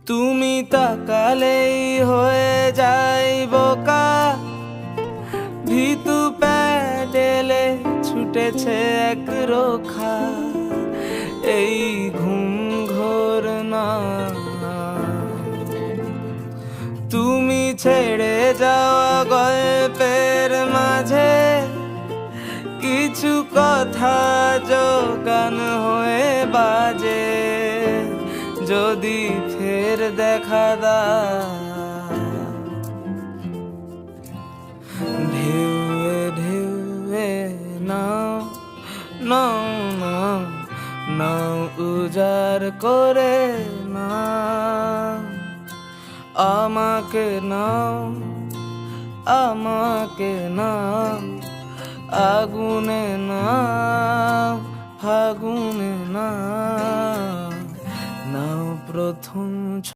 তুমি তাকালেই হয়ে যাই বোকা, ভিতু প্যাডেলে ছুটেছে এক রোখা। এই ঘুম ঘোর না, তুমি ছেড়ে যাওয়া গল্পের মাঝে কিছু কথা যোগান হয়ে বাজে। যদি ফের দেখা দাও, ঢেউয়ে ঢেউয়ে নাও নাও নাও নাও উজাড় করে নাও। আমাকে নাও, আমাকে নাও, আগুনে নাও, ফাগুনে নাও, নাও প্রথম